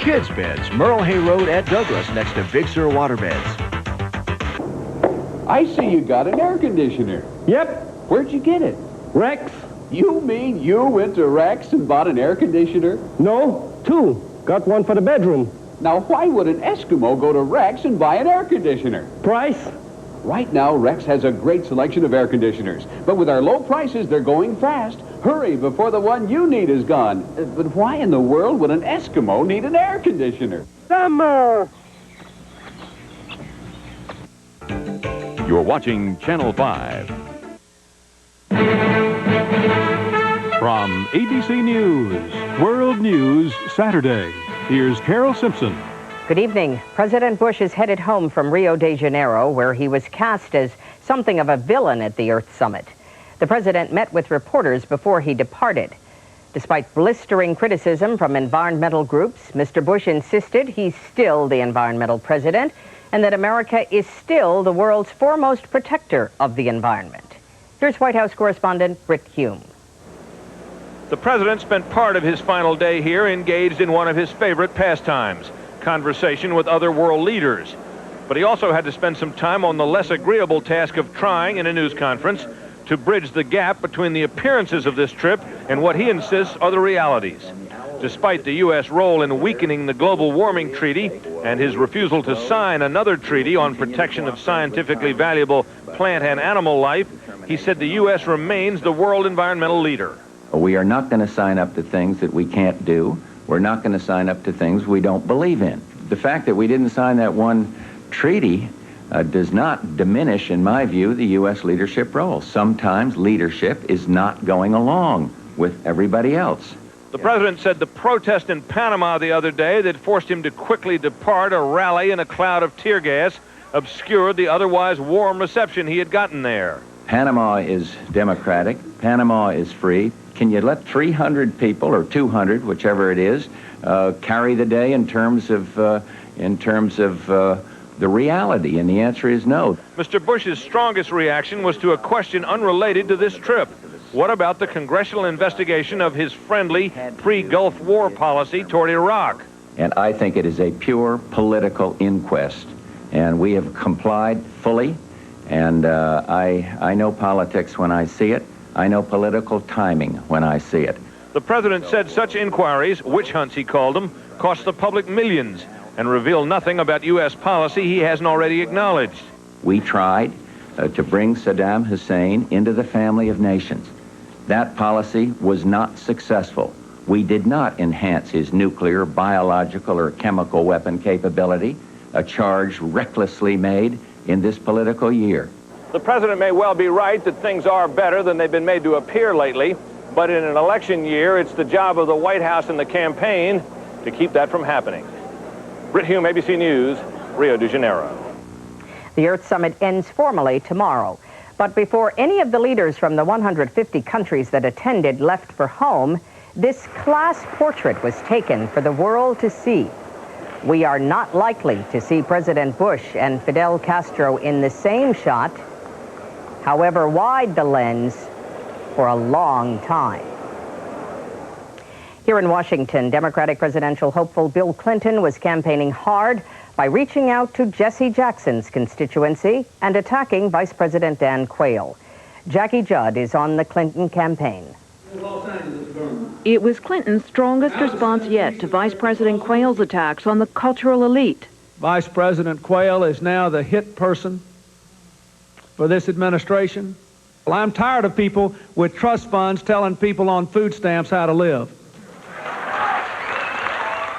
Kids Beds, Merle Hay Road at Douglas, next to Big Sur Waterbeds. I see you got an air conditioner. Yep, Where'd you get it? Rex. You mean you went to Rex and bought an air conditioner? No, 2. Got one for the bedroom. Now, why would an Eskimo go to Rex and buy an air conditioner? Price? Right now, Rex has a great selection of air conditioners. But with our low prices, they're going fast. Hurry before the one you need is gone. But why in the world would an Eskimo need an air conditioner? Summer! You're watching Channel 5. From ABC News, World News, Saturday, here's Carole Simpson. Good evening. President Bush is headed home from Rio de Janeiro, where he was cast as something of a villain at the Earth Summit. The president met with reporters before he departed. Despite blistering criticism from environmental groups, Mr. Bush insisted he's still the environmental president and that America is still the world's foremost protector of the environment. Here's White House correspondent Britt Hume. The president spent part of his final day here engaged in one of his favorite pastimes, conversation with other world leaders. But he also had to spend some time on the less agreeable task of trying, in a news conference, to bridge the gap between the appearances of this trip and what he insists are the realities. Despite the U.S. role in weakening the global warming treaty and his refusal to sign another treaty on protection of scientifically valuable plant and animal life, he said the U.S. remains the world environmental leader. We are not going to sign up to things that we can't do. We're not going to sign up to things we don't believe in. The fact that we didn't sign that one treaty does not diminish, in my view, the U.S. leadership role. Sometimes leadership is not going along with everybody else. The president said the protest in Panama the other day that forced him to quickly depart a rally in a cloud of tear gas obscured the otherwise warm reception he had gotten there. Panama is democratic. Panama is free. Can you let 300 people, or 200, whichever it is, carry the day in terms of the reality? And the answer is no. Mr. Bush's strongest reaction was to a question unrelated to this trip. What about the congressional investigation of his friendly pre-Gulf War policy toward Iraq? And I think it is a pure political inquest. And we have complied fully. And I know politics when I see it. I know political timing when I see it. The president said such inquiries, witch hunts he called them, cost the public millions and reveal nothing about U.S. policy he hasn't already acknowledged. We tried to bring Saddam Hussein into the family of nations. That policy was not successful. We did not enhance his nuclear, biological, or chemical weapon capability, a charge recklessly made in this political year. The president may well be right that things are better than they've been made to appear lately, but in an election year, it's the job of the White House and the campaign to keep that from happening. Britt Hume, ABC News, Rio de Janeiro. The Earth Summit ends formally tomorrow. But before any of the leaders from the 150 countries that attended left for home, this class portrait was taken for the world to see. We are not likely to see President Bush and Fidel Castro in the same shot, however wide the lens, for a long time. Here in Washington, Democratic presidential hopeful Bill Clinton was campaigning hard by reaching out to Jesse Jackson's constituency and attacking Vice President Dan Quayle. Jackie Judd is on the Clinton campaign. It was Clinton's strongest response yet to Vice President Quayle's attacks on the cultural elite. Vice President Quayle is now the hit person for this administration. Well, I'm tired of people with trust funds telling people on food stamps how to live.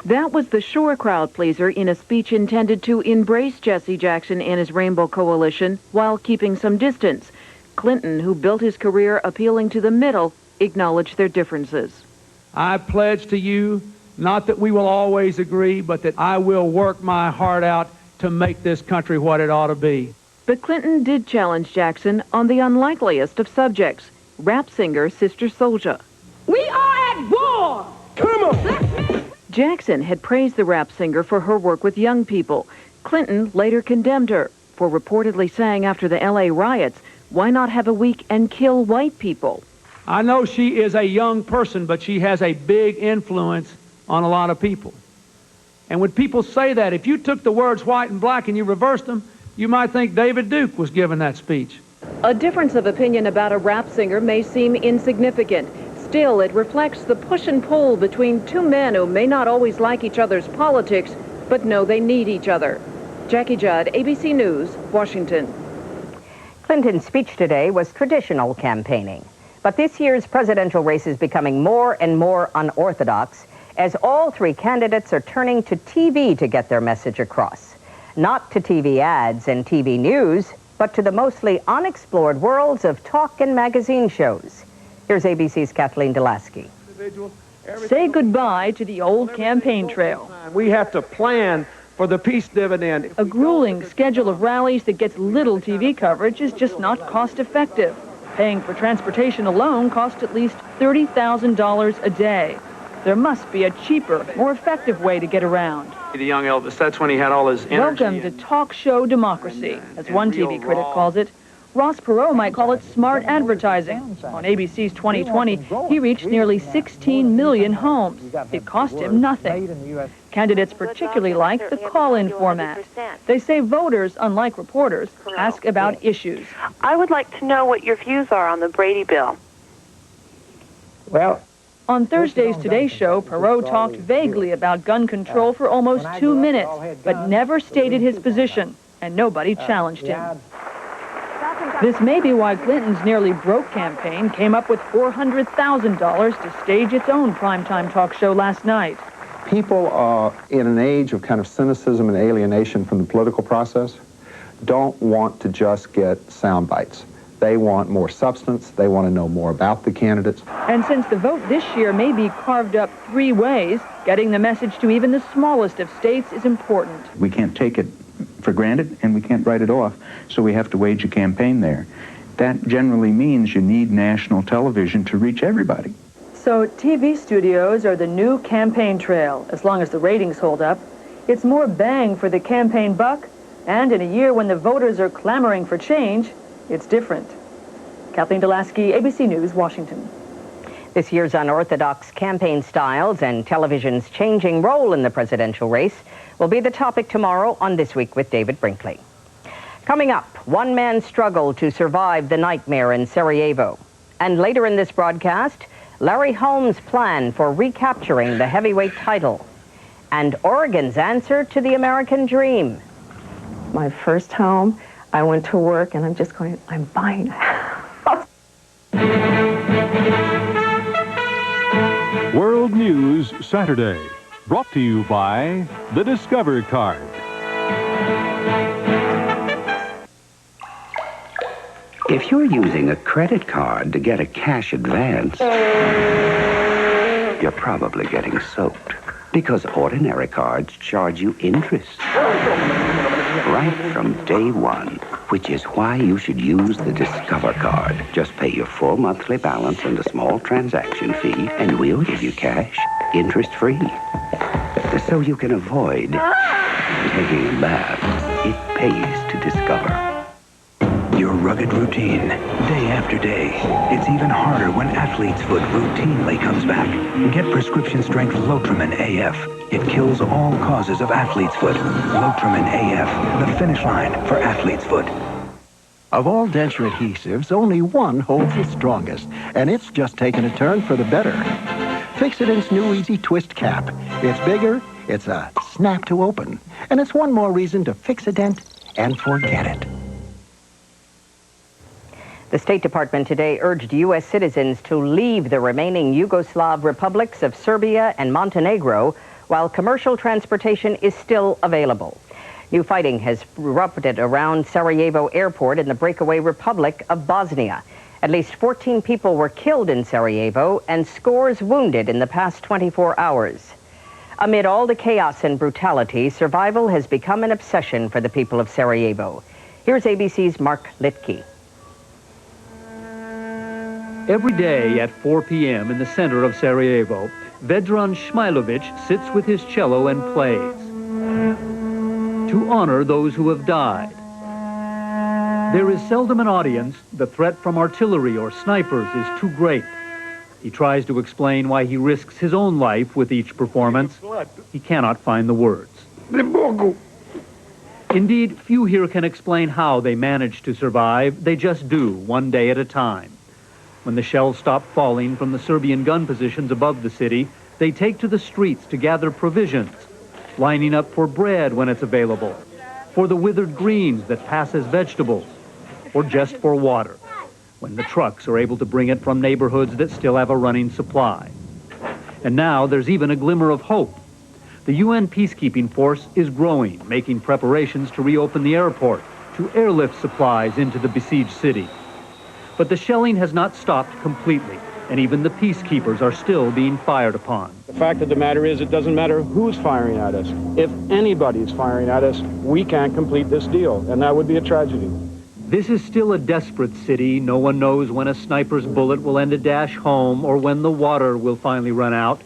That was the sure crowd pleaser in a speech intended to embrace Jesse Jackson and his Rainbow Coalition while keeping some distance. Clinton, who built his career appealing to the middle, acknowledged their differences. I pledge to you, not that we will always agree, but that I will work my heart out to make this country what it ought to be. But Clinton did challenge Jackson on the unlikeliest of subjects, rap singer Sister Souljah. We are at war! Come on! Jackson had praised the rap singer for her work with young people. Clinton later condemned her for reportedly saying after the L.A. riots, why not have a week and kill white people? I know she is a young person, but she has a big influence on a lot of people. And when people say that, if you took the words white and black and you reversed them, you might think David Duke was giving that speech. A difference of opinion about a rap singer may seem insignificant. Still, it reflects the push and pull between two men who may not always like each other's politics, but know they need each other. Jackie Judd, ABC News, Washington. Clinton's speech today was traditional campaigning. But this year's presidential race is becoming more and more unorthodox as all three candidates are turning to TV to get their message across. Not to TV ads and TV news, but to the mostly unexplored worlds of talk and magazine shows. Here's ABC's Kathleen Delaski. Say goodbye to the old campaign trail. We have to plan for the peace dividend. A grueling schedule of rallies that gets little TV coverage is just not cost-effective. Paying for transportation alone costs at least $30,000 a day. There must be a cheaper, more effective way to get around. The young Elvis, that's when he had all his energy. Welcome to talk show democracy, as one TV critic calls it. Ross Perot might call it smart advertising. On ABC's 2020, he reached nearly 16 million homes. It cost him nothing. Candidates particularly like the call-in format. They say voters, unlike reporters, ask about issues. I would like to know what your views are on the Brady bill. Well, on Thursday's Today Show, Perot talked vaguely about gun control for almost 2 minutes, but never stated his position, and nobody challenged him. This may be why Clinton's nearly broke campaign came up with $400,000 to stage its own primetime talk show last night. People are in an age of kind of cynicism and alienation from the political process, don't want to just get sound bites. They want more substance. They want to know more about the candidates. And since the vote this year may be carved up 3 ways, getting the message to even the smallest of states is important. We can't take it for granted, and we can't write it off, so we have to wage a campaign there. That generally means you need national television to reach everybody. So TV studios are the new campaign trail, as long as the ratings hold up. It's more bang for the campaign buck, and in a year when the voters are clamoring for change, it's different. Kathleen Delaski, ABC News, Washington. This year's unorthodox campaign styles and television's changing role in the presidential race will be the topic tomorrow on This Week with David Brinkley. Coming up, one man's struggle to survive the nightmare in Sarajevo. And later in this broadcast, Larry Holmes' plan for recapturing the heavyweight title. And Oregon's answer to the American dream. My first home, I went to work and I'm just going, I'm buying a house. World News Saturday, brought to you by the Discover Card. If you're using a credit card to get a cash advance, you're probably getting soaked because ordinary cards charge you interest right from day one, which is why you should use the Discover Card. Just pay your full monthly balance and a small transaction fee, and we'll give you cash, interest-free. So you can avoid taking a bath. It pays to Discover. Your rugged routine, day after day. It's even harder when Athlete's Foot routinely comes back. Get prescription-strength Lotrimin AF. It kills all causes of Athlete's Foot. Lotrimin AF, the finish line for Athlete's Foot. Of all denture adhesives, only one holds the strongest, and it's just taken a turn for the better. Fixodent's new Easy Twist Cap. It's bigger, it's a snap to open, and it's one more reason to Fixodent and forget it. The State Department today urged U.S. citizens to leave the remaining Yugoslav republics of Serbia and Montenegro while commercial transportation is still available. New fighting has erupted around Sarajevo airport in the breakaway Republic of Bosnia. At least 14 people were killed in Sarajevo and scores wounded in the past 24 hours. Amid all the chaos and brutality, survival has become an obsession for the people of Sarajevo. Here's ABC's Mark Litke. Every day at 4 p.m. in the center of Sarajevo, Vedran Shmailovic sits with his cello and plays to honor those who have died. There is seldom an audience. The threat from artillery or snipers is too great. He tries to explain why he risks his own life with each performance. He cannot find the words. Indeed, few here can explain how they manage to survive. They just do, one day at a time. When the shells stop falling from the Serbian gun positions above the city, they take to the streets to gather provisions, lining up for bread when it's available, for the withered greens that pass as vegetables, or just for water, when the trucks are able to bring it from neighborhoods that still have a running supply. And now there's even a glimmer of hope. The UN peacekeeping force is growing, making preparations to reopen the airport, to airlift supplies into the besieged city. But the shelling has not stopped completely, and even the peacekeepers are still being fired upon. The fact of the matter is, it doesn't matter who's firing at us. If anybody's firing at us, we can't complete this deal, and that would be a tragedy. This is still a desperate city. No one knows when a sniper's bullet will end a dash home or when the water will finally run out.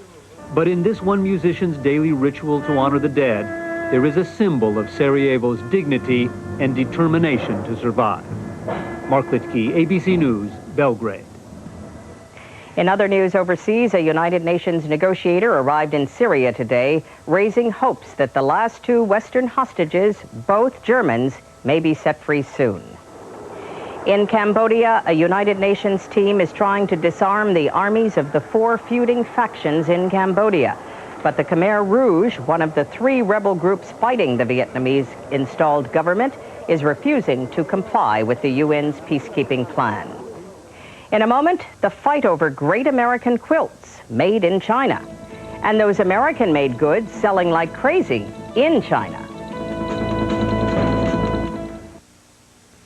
But in this one musician's daily ritual to honor the dead, there is a symbol of Sarajevo's dignity and determination to survive. Mark Litke, ABC News, Belgrade. In other news overseas, a United Nations negotiator arrived in Syria today, raising hopes that the last two Western hostages, both Germans, may be set free soon. In Cambodia, a United Nations team is trying to disarm the armies of the four feuding factions in Cambodia. But the Khmer Rouge, one of the three rebel groups fighting the Vietnamese-installed government, is refusing to comply with the UN's peacekeeping plan. In a moment, the fight over great American quilts made in China, and those American-made goods selling like crazy in China.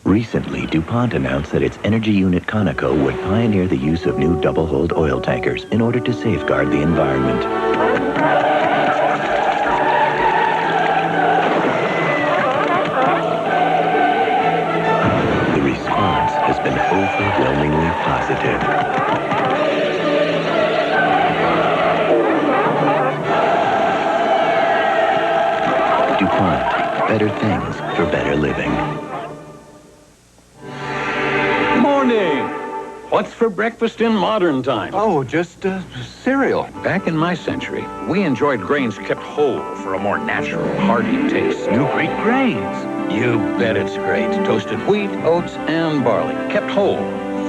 Recently, DuPont announced that its energy unit Conoco would pioneer the use of new double-hulled oil tankers in order to safeguard the environment. The response has been overwhelmingly positive. DuPont, better things for better living. Morning! What's for breakfast in modern times? Oh, just cereal. Back in my century, we enjoyed grains kept whole for a more natural, hearty taste. New great grains. You bet it's great. Toasted wheat, oats, and barley. Kept whole,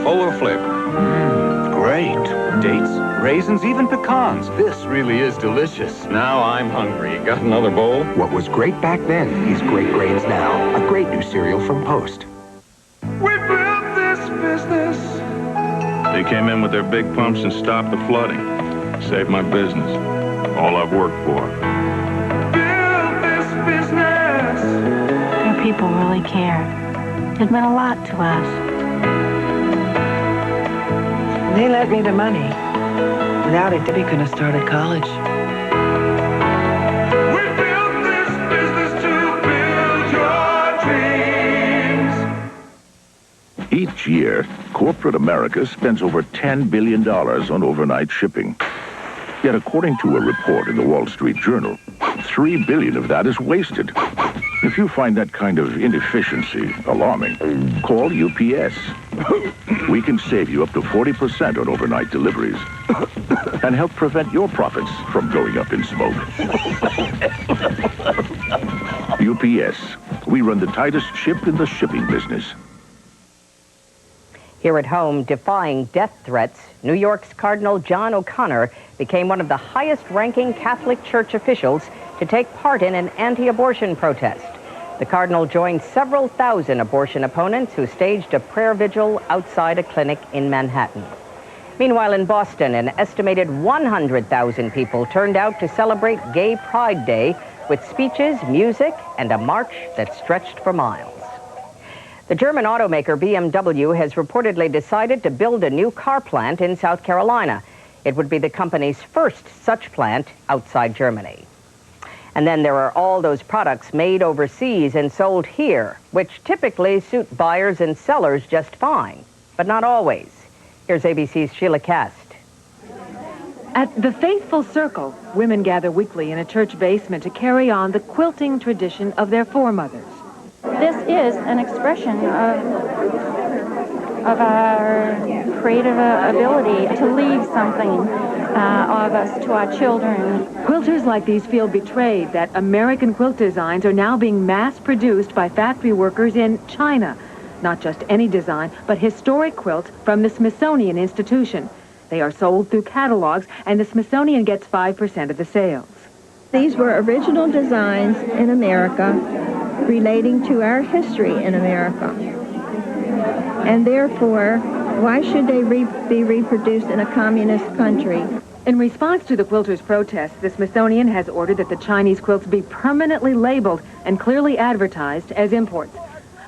full of flavor. Great. Dates, raisins, even pecans. This really is delicious. Now I'm hungry. Got another bowl? What was great back then is great grains now. A great new cereal from Post. We built this business. They came in with their big pumps and stopped the flooding. Saved my business. All I've worked for. Build this business. Your people really cared. It meant a lot to us. They lent me the money. Without it, Debbie couldn't have started college. We built this business to build your dreams. Each year, corporate America spends over $10 billion on overnight shipping. Yet according to a report in the Wall Street Journal, $3 billion of that is wasted. If you find that kind of inefficiency alarming, call UPS. We can save you up to 40% on overnight deliveries and help prevent your profits from going up in smoke. UPS, we run the tightest ship in the shipping business. Here at home, defying death threats, New York's Cardinal John O'Connor became one of the highest-ranking Catholic Church officials to take part in an anti-abortion protest. The Cardinal joined several thousand abortion opponents who staged a prayer vigil outside a clinic in Manhattan. Meanwhile, in Boston, an estimated 100,000 people turned out to celebrate Gay Pride Day with speeches, music, and a march that stretched for miles. The German automaker BMW has reportedly decided to build a new car plant in South Carolina. It would be the company's first such plant outside Germany. And then there are all those products made overseas and sold here, which typically suit buyers and sellers just fine, but not always. Here's ABC's Sheila Cast. At the Faithful Circle, women gather weekly in a church basement to carry on the quilting tradition of their foremothers. This is an expression of our creative ability to leave something of us to our children. Quilters like these feel betrayed that American quilt designs are now being mass-produced by factory workers in China. Not just any design, but historic quilts from the Smithsonian Institution. They are sold through catalogs, and the Smithsonian gets 5% of the sales. These were original designs in America relating to our history in America. And therefore, why should they be reproduced in a communist country? In response to the quilters' protests, the Smithsonian has ordered that the Chinese quilts be permanently labeled and clearly advertised as imports.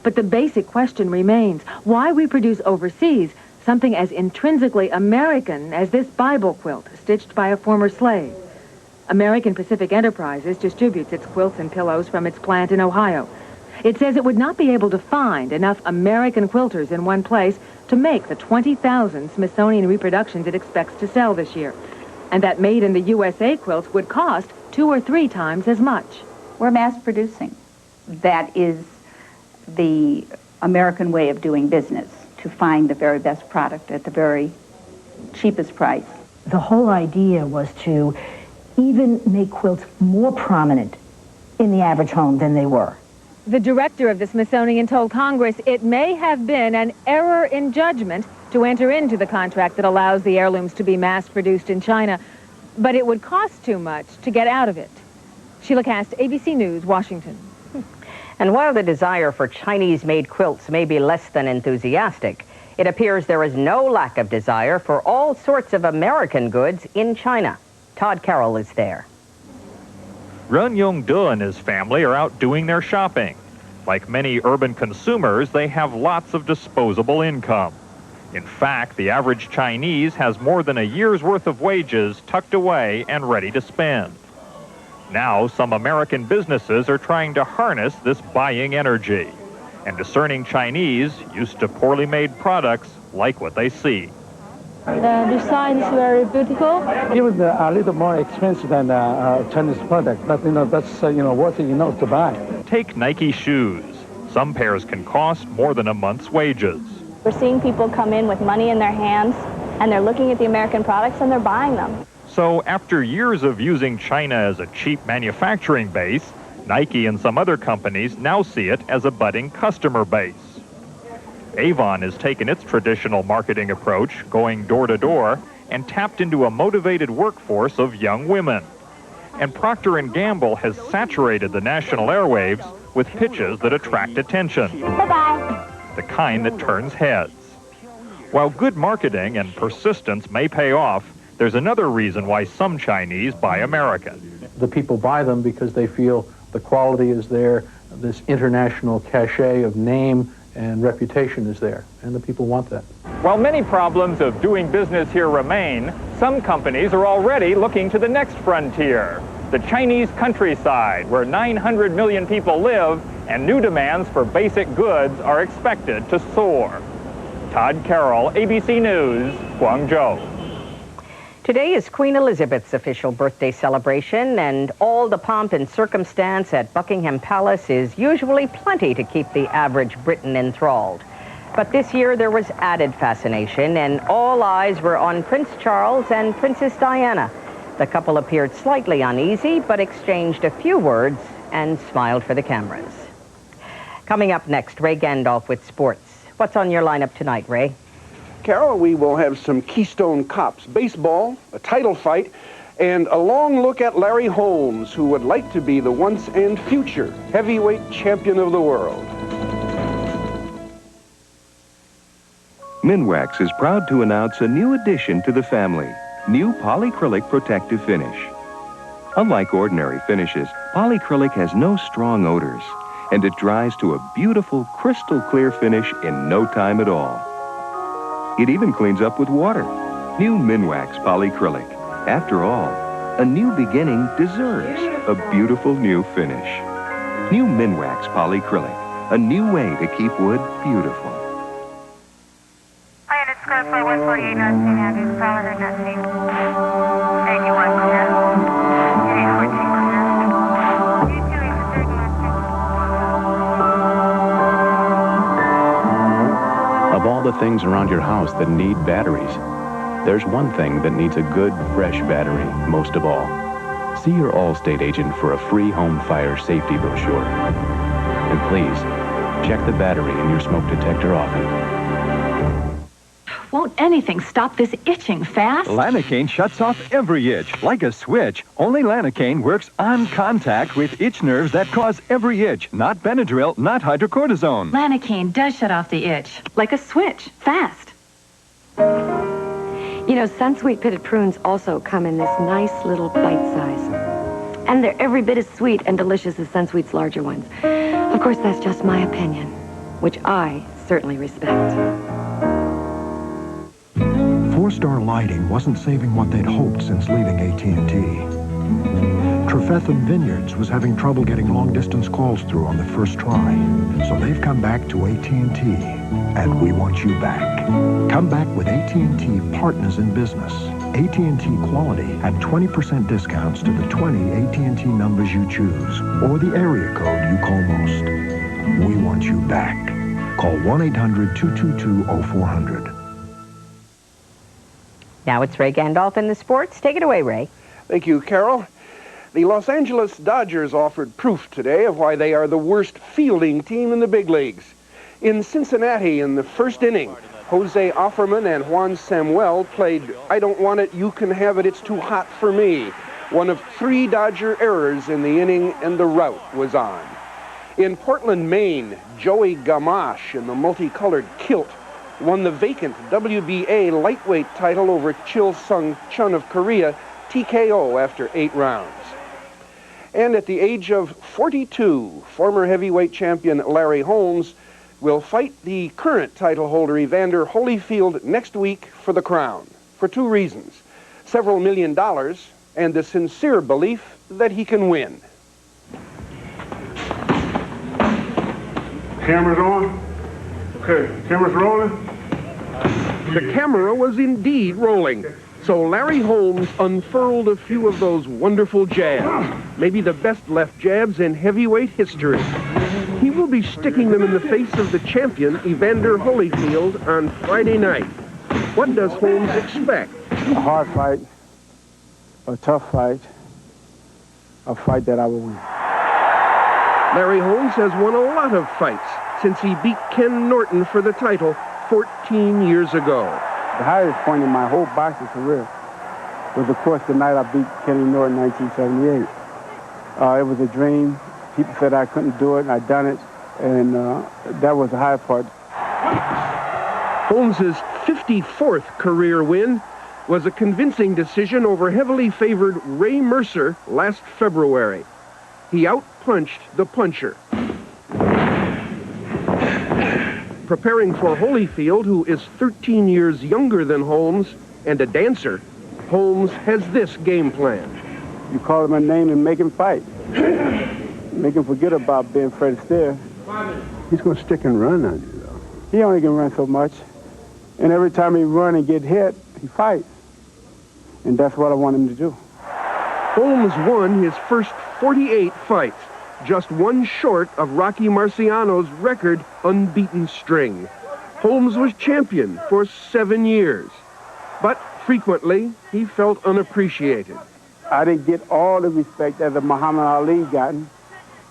But the basic question remains, why reproduce overseas something as intrinsically American as this Bible quilt stitched by a former slave? American Pacific Enterprises distributes its quilts and pillows from its plant in Ohio. It says it would not be able to find enough American quilters in one place to make the 20,000 Smithsonian reproductions it expects to sell this year, and that made in the USA quilts would cost 2 or 3 times as much. We're mass producing. That is the American way of doing business, to find the very best product at the very cheapest price. The whole idea was to even make quilts more prominent in the average home than they were. The director of the Smithsonian told Congress it may have been an error in judgment to enter into the contract that allows the heirlooms to be mass-produced in China, but it would cost too much to get out of it. Sheila Cast, ABC News, Washington. And while the desire for Chinese-made quilts may be less than enthusiastic, it appears there is no lack of desire for all sorts of American goods in China. Todd Carole is there. Run Yong-do and his family are out doing their shopping. Like many urban consumers, they have lots of disposable income. In fact, the average Chinese has more than a year's worth of wages tucked away and ready to spend. Now, some American businesses are trying to harness this buying energy. And discerning Chinese, used to poorly made products, like what they see. The design is very beautiful. Even a little more expensive than Chinese product, but that's worth enough to buy. Take Nike shoes. Some pairs can cost more than a month's wages. We're seeing people come in with money in their hands, and they're looking at the American products and they're buying them. So after years of using China as a cheap manufacturing base, Nike and some other companies now see it as a budding customer base. Avon has taken its traditional marketing approach, going door to door, and tapped into a motivated workforce of young women. And Procter & Gamble has saturated the national airwaves with pitches that attract attention. Bye-bye. The kind that turns heads. While good marketing and persistence may pay off, there's another reason why some Chinese buy American. The people buy them because they feel the quality is there, this international cachet of name and reputation is there, and the people want that. While many problems of doing business here remain, some companies are already looking to the next frontier, the Chinese countryside, where 900 million people live, and new demands for basic goods are expected to soar. Todd Carole, ABC News, Guangzhou. Today is Queen Elizabeth's official birthday celebration, and all the pomp and circumstance at Buckingham Palace is usually plenty to keep the average Briton enthralled. But this year there was added fascination, and all eyes were on Prince Charles and Princess Diana. The couple appeared slightly uneasy, but exchanged a few words and smiled for the cameras. Coming up next, Ray Gandolf with sports. What's on your lineup tonight, Ray? Carol, we will have some Keystone Cops baseball, a title fight, and a long look at Larry Holmes, who would like to be the once and future heavyweight champion of the world. Minwax is proud to announce a new addition to the family, new polycrylic protective finish. Unlike ordinary finishes, polycrylic has no strong odors, and it dries to a beautiful crystal clear finish in no time at all. It even cleans up with water. New Minwax polycrylic. After all, a new beginning deserves a beautiful new finish. New Minwax polycrylic. A new way to keep wood beautiful. Hi, it's code for 148 not seen Andrews. Power heard not seen. 81 clear. 814 clear. You two is the 30 Of all the things things around your house that need batteries. There's one thing that needs a good, fresh battery most of all. See your Allstate agent for a free home fire safety brochure. And please, check the battery in your smoke detector often. Won't anything stop this itching fast? Lanacane shuts off every itch, like a switch. Only Lanacane works on contact with itch nerves that cause every itch. Not Benadryl, not hydrocortisone. Lanacane does shut off the itch, like a switch, fast. You know, Sunsweet pitted prunes also come in this nice little bite size. And they're every bit as sweet and delicious as Sunsweet's larger ones. Of course, that's just my opinion, which I certainly respect. Four-Star Lighting wasn't saving what they'd hoped since leaving AT&T. Trefethen Vineyards was having trouble getting long-distance calls through on the first try. So they've come back to AT&T, and we want you back. Come back with AT&T Partners in Business. AT&T Quality at 20% discounts to the 20 AT&T numbers you choose, or the area code you call most. We want you back. Call 1-800-222-0400. Now it's Ray Gandolf in the sports. Take it away, Ray. Thank you, Carol. The Los Angeles Dodgers offered proof today of why they are the worst fielding team in the big leagues. In Cincinnati, in the first inning, Jose Offerman and Juan Samuel played I Don't Want It, You Can Have It, It's Too Hot for Me, one of 3 Dodger errors in the inning, and the rout was on. In Portland, Maine, Joey Gamache in the multicolored kilt won the vacant WBA lightweight title over Chil Sung Chun of Korea, TKO after 8 rounds. And at the age of 42, former heavyweight champion Larry Holmes will fight the current title holder Evander Holyfield next week for the crown, for 2 reasons: several $1 million and the sincere belief that he can win. Camera's on? Okay, camera's rolling? The camera was indeed rolling, so Larry Holmes unfurled a few of those wonderful jabs, maybe the best left jabs in heavyweight history. He will be sticking them in the face of the champion, Evander Holyfield, on Friday night. What does Holmes expect? A hard fight, a tough fight, a fight that I will win. Larry Holmes has won a lot of fights since he beat Ken Norton for the title 14 years ago. The highest point in my whole boxing career was, of course, the night I beat Kenny Norton in 1978. It was a dream. People said I couldn't do it, and I done it, and that was the high part. Holmes's 54th career win was a convincing decision over heavily favored Ray Mercer last February. He outpunched the puncher. Preparing for Holyfield, who is 13 years younger than Holmes and a dancer, Holmes has this game plan. You call him a name and make him fight. Make him forget about being Fred Astaire. He's going to stick and run on you, though. He only can run so much. And every time he run and get hit, he fights. And that's what I want him to do. Holmes won his first 48 fights, just one short of Rocky Marciano's record unbeaten string. Holmes was champion for 7 years, but frequently he felt unappreciated. I didn't get all the respect that Muhammad Ali gotten,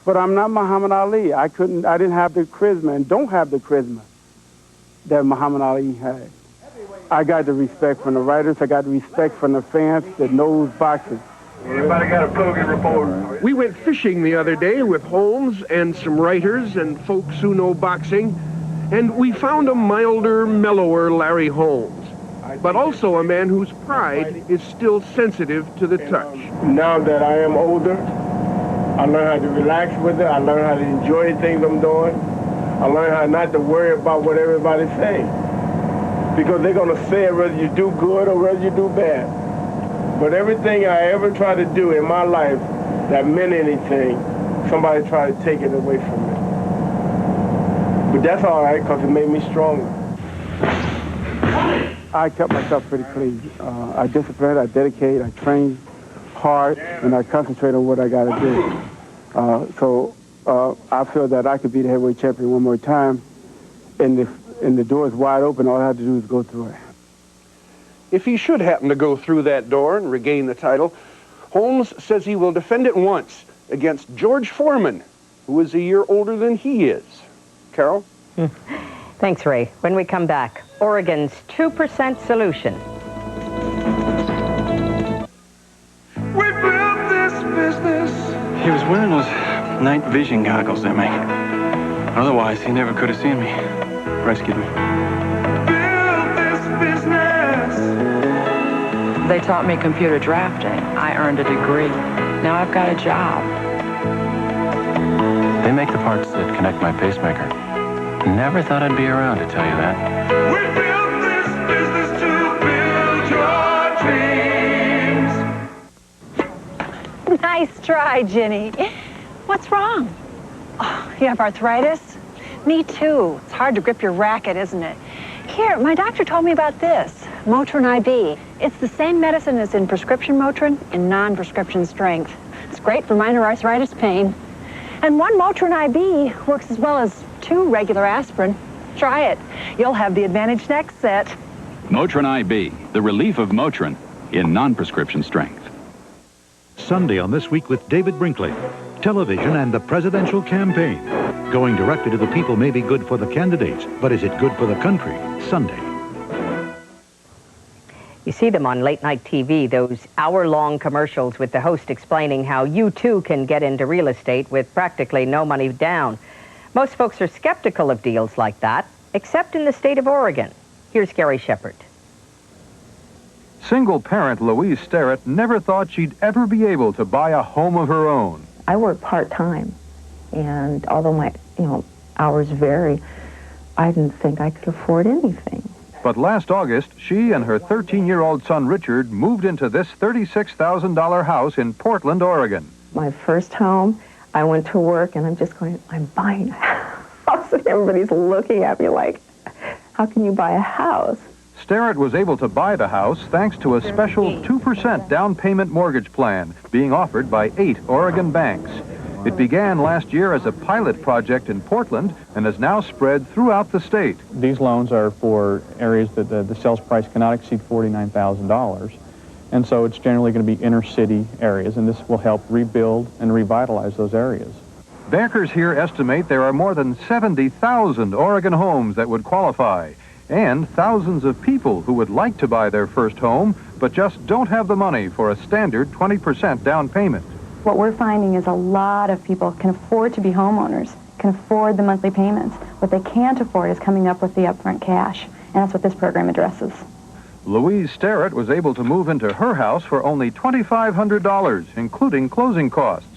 but I'm not Muhammad Ali. I didn't have the charisma and don't have the charisma that Muhammad Ali had. I got the respect from the writers, I got the respect from the fans that knows boxing. Anybody got a bogey report? We went fishing the other day with Holmes and some writers and folks who know boxing, and we found a milder, mellower Larry Holmes, but also a man whose pride is still sensitive to the touch. Now that I am older, I learn how to relax with it. I learn how to enjoy the things I'm doing. I learn how not to worry about what everybody's saying, because they're going to say it whether you do good or whether you do bad. But everything I ever tried to do in my life that meant anything, somebody tried to take it away from me. But that's all right, because it made me stronger. I kept myself pretty clean. I disciplined, I dedicate, I train hard, and I concentrate on what I got to do. So I feel that I could be the heavyweight champion one more time. And and the door is wide open. All I have to do is go through it. If he should happen to go through that door and regain the title, Holmes says he will defend it once against George Foreman, who is a year older than he is. Carol? Thanks, Ray. When we come back, Oregon's 2% solution. We built this business. He was wearing those night vision goggles they make. Otherwise, he never could have seen me. Rescued me. Built this business. They taught me computer drafting. I earned a degree. Now I've got a job. They make the parts that connect my pacemaker. Never thought I'd be around to tell you that. We built this business to build your dreams. Nice try, Ginny. What's wrong? Oh, you have arthritis? Me too. It's hard to grip your racket, isn't it? Here, my doctor told me about this, Motrin IB. It's the same medicine as in prescription Motrin in non-prescription strength. It's great for minor arthritis pain. And one Motrin IB works as well as 2 regular aspirin. Try it. You'll have the advantage next set. Motrin IB, the relief of Motrin in non-prescription strength. Sunday on This Week with David Brinkley. Television and the presidential campaign. Going directly to the people may be good for the candidates, but is it good for the country? Sunday. You see them on late-night TV, those hour-long commercials with the host explaining how you, too, can get into real estate with practically no money down. Most folks are skeptical of deals like that, except in the state of Oregon. Here's Gary Shepard. Single parent Louise Sterrett never thought she'd ever be able to buy a home of her own. I work part-time, and although my, hours vary, I didn't think I could afford anything. But last August, she and her 13-year-old son Richard moved into this $36,000 house in Portland, Oregon. My first home, I went to work, and I'm just going, I'm buying a house, and everybody's looking at me like, how can you buy a house? Sterrett was able to buy the house thanks to a special 2% down payment mortgage plan being offered by 8 Oregon banks. It began last year as a pilot project in Portland and has now spread throughout the state. These loans are for areas that the sales price cannot exceed $49,000. And so it's generally going to be inner city areas, and this will help rebuild and revitalize those areas. Bankers here estimate there are more than 70,000 Oregon homes that would qualify, and thousands of people who would like to buy their first home, but just don't have the money for a standard 20% down payment. What we're finding is a lot of people can afford to be homeowners, can afford the monthly payments. What they can't afford is coming up with the upfront cash, and that's what this program addresses. Louise Sterrett was able to move into her house for only $2,500, including closing costs.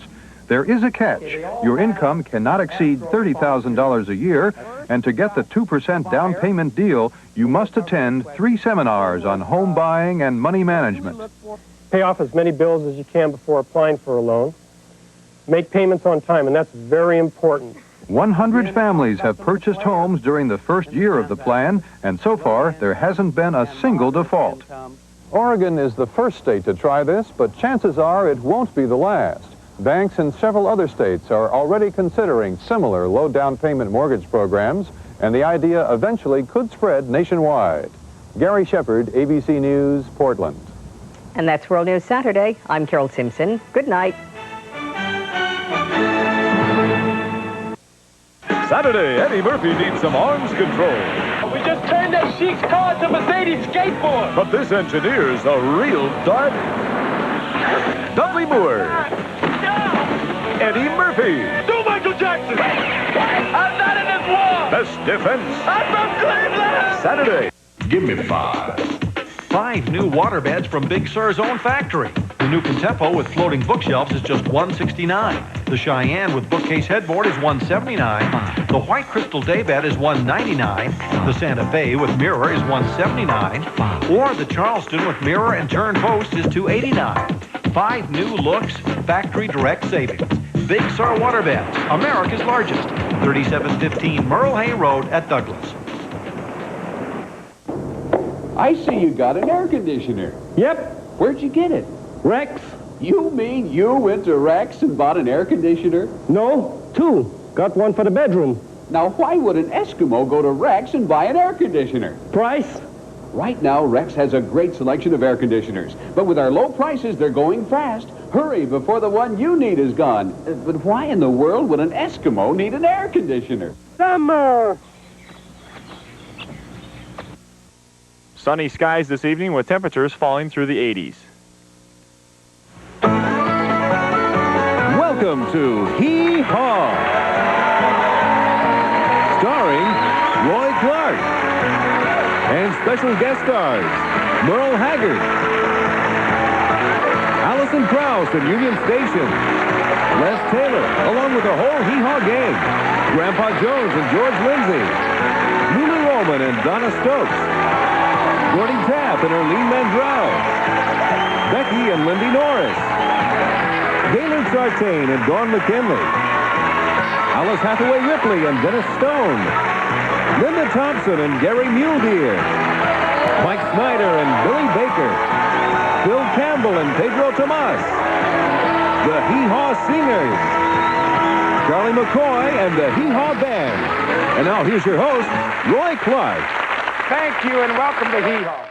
There is a catch. Your income cannot exceed $30,000 a year, and to get the 2% down payment deal, you must attend 3 seminars on home buying and money management. Pay off as many bills as you can before applying for a loan. Make payments on time, and that's very important. 100 families have purchased homes during the first year of the plan, and so far, there hasn't been a single default. Oregon is the first state to try this, but chances are it won't be the last. Banks in several other states are already considering similar low down payment mortgage programs, and the idea eventually could spread nationwide. Gary Shepard, ABC News, Portland. And that's World News Saturday. I'm Carole Simpson. Good night. Saturday, Eddie Murphy needs some arms control. We just turned that Sheik's car to Mercedes skateboard. But this engineer's a real dud. Dudley Moore. Eddie Murphy. Do Michael Jackson. I'm not in this war. Best defense. I'm from Cleveland. Saturday. Give me 5. 5 new waterbeds from Big Sur's own factory. The new Contempo with floating bookshelves is just $169. The Cheyenne with bookcase headboard is $179. The White Crystal Daybed is $199. The Santa Fe with mirror is $179. Or the Charleston with mirror and turn post is $289. 5 new looks, factory direct savings. Big Sur Waterbeds, America's largest. 3715 Merle Hay Road at Douglas. I see you got an air conditioner. Yep. Where'd you get it? Rex. You mean you went to Rex and bought an air conditioner? No, 2. Got one for the bedroom. Now, why would an Eskimo go to Rex and buy an air conditioner? Price? Right now, Rex has a great selection of air conditioners. But with our low prices, they're going fast. Hurry before the one you need is gone. But why in the world would an Eskimo need an air conditioner? Summer! Sunny skies this evening with temperatures falling through the 80s. Welcome to Hee Haw, starring Roy Clark and special guest stars Merle Haggard, Allison Krauss and Union Station, Les Taylor, along with the whole Hee Haw gang, Grandpa Jones and George Lindsay, Lulu Roman and Donna Stokes, Gordy Tapp and Erlene Mandrell, Becky and Lindy Norris, Gaylord Sartain and Dawn McKinley, Alice Hathaway Ripley and Dennis Stone, Linda Thompson and Gary Muledeer, Mike Snyder and Billy Baker, Phil Campbell and Pedro Tomas, the Hee Haw Singers, Charlie McCoy and the Hee Haw Band. And now here's your host, Roy Clark. Thank you and welcome to Hee Haw.